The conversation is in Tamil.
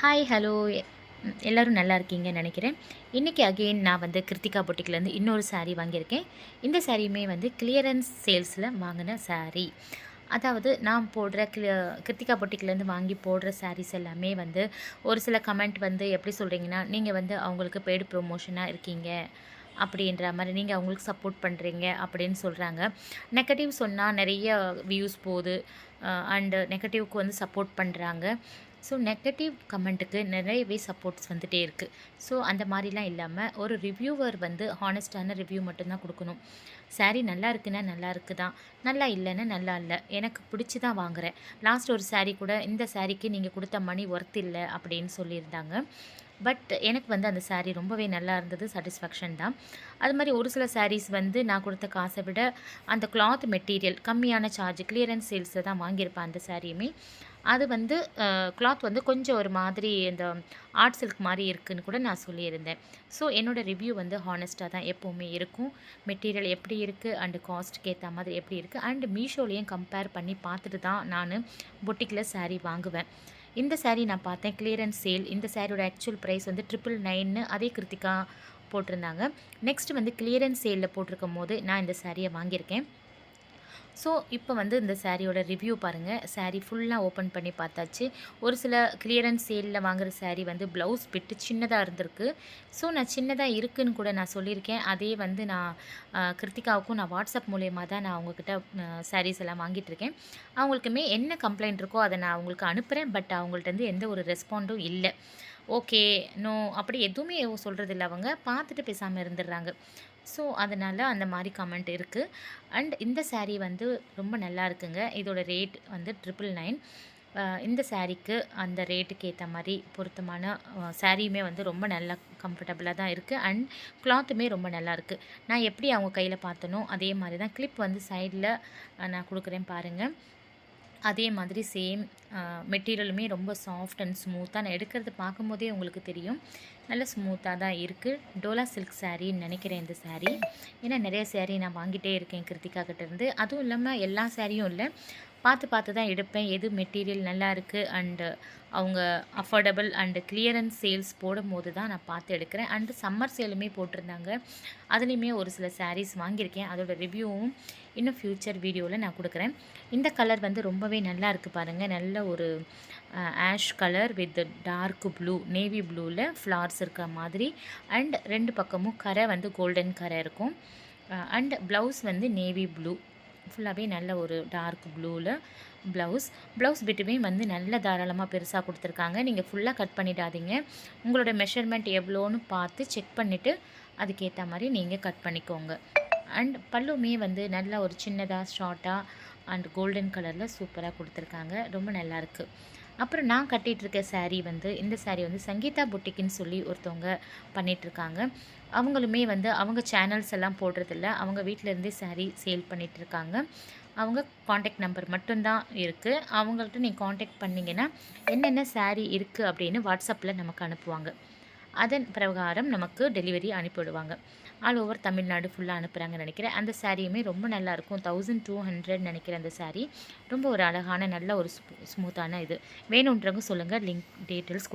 ஹாய் ஹலோ எல்லோரும் நல்லா இருக்கீங்கன்னு நினைக்கிறேன். இன்றைக்கி அகெயின் நான் வந்து கிருத்திகா பொட்டிக்லேருந்து இன்னொரு saree வாங்கியிருக்கேன். இந்த சாரியுமே வந்து கிளியரன்ஸ் சேல்ஸில் வாங்கின saree. அதாவது நான் போடுற கிருத்திகா பொட்டிக்லேருந்து வாங்கி போடுற sarees எல்லாமே வந்து ஒரு சில கமெண்ட் வந்து எப்படி சொல்கிறீங்கன்னா, நீங்கள் வந்து அவங்களுக்கு பெய்டு ப்ரொமோஷனாக இருக்கீங்க அப்படின்ற மாதிரி, நீங்கள் அவங்களுக்கு சப்போர்ட் பண்ணுறீங்க அப்படின்னு சொல்கிறாங்க. நெகட்டிவ் சொன்னால் நிறைய வியூஸ் போகுது, அண்டு நெகட்டிவ்க்கு வந்து சப்போர்ட் பண்ணுறாங்க. ஸோ நெகட்டிவ் கமெண்ட்டுக்கு நிறையவே சப்போர்ட்ஸ் வந்துகிட்டே இருக்குது. ஸோ அந்த மாதிரிலாம் இல்லாமல் ஒரு ரிவ்யூவர் வந்து ஹானஸ்டான ரிவ்யூ மட்டும்தான் கொடுக்கணும். சாரீ நல்லா இருக்குன்னா நல்லா இருக்குது தான், நல்லா இல்லைன்னா நல்லா இல்லை, எனக்கு பிடிச்சி தான் வாங்குகிறேன். லாஸ்ட் ஒரு சாரீ கூட இந்த சாரீக்கு நீங்கள் கொடுத்த மணி ஒர்த் இல்லை அப்படின்னு சொல்லியிருந்தாங்க. பட் எனக்கு வந்து அந்த சாரீ ரொம்பவே நல்லா இருந்தது, சாட்டிஸ்ஃபேக்ஷன் தான். அது மாதிரி ஒரு சில சாரீஸ் வந்து நான் கொடுத்த காசை விட அந்த கிளாத் மெட்டீரியல் கம்மியான சார்ஜ் கிளியரன்ஸ் சேல்ஸில் தான் வாங்கியிருப்பேன். அந்த சாரியுமே அது வந்து கிளாத் வந்து கொஞ்சம் ஒரு மாதிரி இந்த ஆர்ட் சில்க் மாதிரி இருக்குதுன்னு கூட நான் சொல்லியிருந்தேன். ஸோ என்னோடய ரிவ்யூ வந்து ஹானஸ்ட்டாக தான் எப்போவுமே இருக்கும். மெட்டீரியல் எப்படி இருக்குது அண்டு காஸ்ட்டுக்கு ஏற்ற மாதிரி எப்படி இருக்குது அண்டு மீஷோலேயும் கம்பேர் பண்ணி பார்த்துட்டு தான் நான் பொட்டிக்கில் சாரீ வாங்குவேன். இந்த சாரீ நான் பார்த்தேன் கிளியரன்ஸ் சேல். இந்த சாரியோட ஆக்சுவல் ப்ரைஸ் வந்து 999 அதே கிருத்திகா போட்டிருந்தாங்க. நெக்ஸ்ட் வந்து கிளியரன்ஸ் சேலில் போட்டிருக்கும் போது நான் இந்த சாரியை வாங்கியிருக்கேன். ஸோ இப்போ வந்து இந்த சாரியோட ரிவ்யூ பாருங்கள். சாரீ ஃபுல்லாக ஓப்பன் பண்ணி பார்த்தாச்சு. ஒரு சில கிளியரன்ஸ் சேலில் வாங்குகிற சாரீ வந்து ப்ளவுஸ் பிட்டு சின்னதாக இருந்திருக்கு. ஸோ நான் சின்னதாக இருக்குதுன்னு கூட நான் சொல்லியிருக்கேன். அதே வந்து நான் கிருத்திகாவுக்கும் நான் வாட்ஸ்அப் மூலயமா தான் நான் அவங்கக்கிட்ட சாரீஸ் எல்லாம் வாங்கிட்டுருக்கேன். அவங்களுக்குமே என்ன கம்ப்ளைண்ட் இருக்கோ அதை நான் அவங்களுக்கு அனுப்புகிறேன். பட் அவங்கள்ட்ட எந்த ஒரு ரெஸ்பாண்டும் இல்லை. ஓகே, நோ அப்படி எதுவுமே சொல்கிறதில்ல. அவங்க பார்த்துட்டு பேசாமல் இருந்துடுறாங்க. ஸோ அதனால் அந்த மாதிரி கமெண்ட் இருக்குது. அண்ட் இந்த சாரீ வந்து ரொம்ப நல்லா இருக்குங்க. இதோட ரேட் வந்து 999. இந்த சாரீக்கு அந்த ரேட்டுக்கு ஏற்ற மாதிரி பொருத்தமான சாரியுமே வந்து ரொம்ப நல்லா கம்ஃபர்டபுளாக தான் இருக்குது. அண்ட் கிளாத்துமே ரொம்ப நல்லாயிருக்கு. நான் எப்படி அவங்க கையில் பார்த்தனோ அதே மாதிரி தான். கிளிப் வந்து சைடில் நான் கொடுக்குறேன் பாருங்கள். அதே மாதிரி சேம் மெட்டீரியலுமே ரொம்ப சாஃப்ட் அண்ட் ஸ்மூத்தாக நான் எடுக்கிறது பார்க்கும்போதே உங்களுக்கு தெரியும். நல்ல ஸ்மூத்தாக தான் இருக்குது. டோலா சில்க் சாரின்னு நினைக்கிறேன் இந்த சாரீ. ஏன்னா நிறைய சாரீ நான் வாங்கிட்டே இருக்கேன் கிருத்திகா கிட்டேருந்து. அதுவும் இல்லாமல் எல்லா சாரியும் இல்லை, பார்த்து பார்த்து தான் எடுப்பேன். எது மெட்டீரியல் நல்லா இருக்குது அண்டு அவங்க அஃபோர்டபுள் அண்டு கிளியரன்ஸ் சேல்ஸ் போடும்போது தான் நான் பார்த்து எடுக்கிறேன். அண்டு சம்மர் சேலுமே போட்டிருந்தாங்க. அதுலேயுமே ஒரு சில சாரீஸ் வாங்கியிருக்கேன். அதோடய ரிவ்யூவும் இன்னும் ஃப்யூச்சர் வீடியோவில் நான் கொடுக்குறேன். இந்த கலர் வந்து ரொம்பவே நல்லா இருக்குது பாருங்கள். நல்ல ஒரு ash colour with dark blue, navy ப்ளூவில் ஃப்ளார்ஸ் இருக்க மாதிரி. அண்ட் 2 பக்கமும் கரை வந்து கோல்டன் கரை இருக்கும். அண்ட் ப்ளவுஸ் வந்து நேவி ப்ளூ, ஃபுல்லாகவே நல்ல ஒரு டார்க் ப்ளூவில் ப்ளவுஸ் பிட்டுமே வந்து நல்ல தாராளமாக பெருசாக கொடுத்துருக்காங்க. நீங்கள் ஃபுல்லாக கட் பண்ணிடாதீங்க. உங்களோட மெஷர்மெண்ட் எவ்வளோன்னு பார்த்து செக் பண்ணிவிட்டு அதுக்கேற்ற மாதிரி நீங்கள் கட் பண்ணிக்கோங்க. அண்ட் பல்லுமே வந்து நல்லா ஒரு சின்னதாக ஷார்ட்டாக அண்ட் கோல்டன் கலரில் சூப்பராக கொடுத்துருக்காங்க. ரொம்ப நல்லாயிருக்கு. அப்புறம் நான் கட்டிகிட்ருக்க சாரீ வந்து இந்த சாரீ வந்து சங்கீதா பொட்டிக்குன்னு சொல்லி ஒருத்தவங்க பண்ணிகிட்ருக்காங்க. அவங்களுமே வந்து அவங்க சேனல்ஸ் எல்லாம் போடுறதில்ல, அவங்க வீட்டிலேருந்தே சாரீ சேல் பண்ணிகிட்ருக்காங்க. அவங்க காண்டாக்ட் நம்பர் மட்டும்தான் இருக்குது. அவங்கள்ட்ட நீங்கள் காண்டாக்ட் பண்ணிங்கன்னா என்னென்ன சாரீ இருக்குது அப்படின்னு வாட்ஸ்அப்பில் நமக்கு அனுப்புவாங்க. அதன் பிரகாரம் நமக்கு டெலிவரி அனுப்பிவிடுவாங்க. ஆல் ஓவர் தமிழ்நாடு ஃபுல்லாக அனுப்புகிறாங்கன்னு நினைக்கிறேன். அந்த சாரியுமே ரொம்ப நல்லாயிருக்கும். 1200 நினைக்கிறேன் அந்த சாரீ. ரொம்ப ஒரு அழகான நல்ல ஒரு ஸ்மூத்தான இது. வேணுன்றவங்க சொல்லுங்கள், லிங்க் டீட்டெயில்ஸ்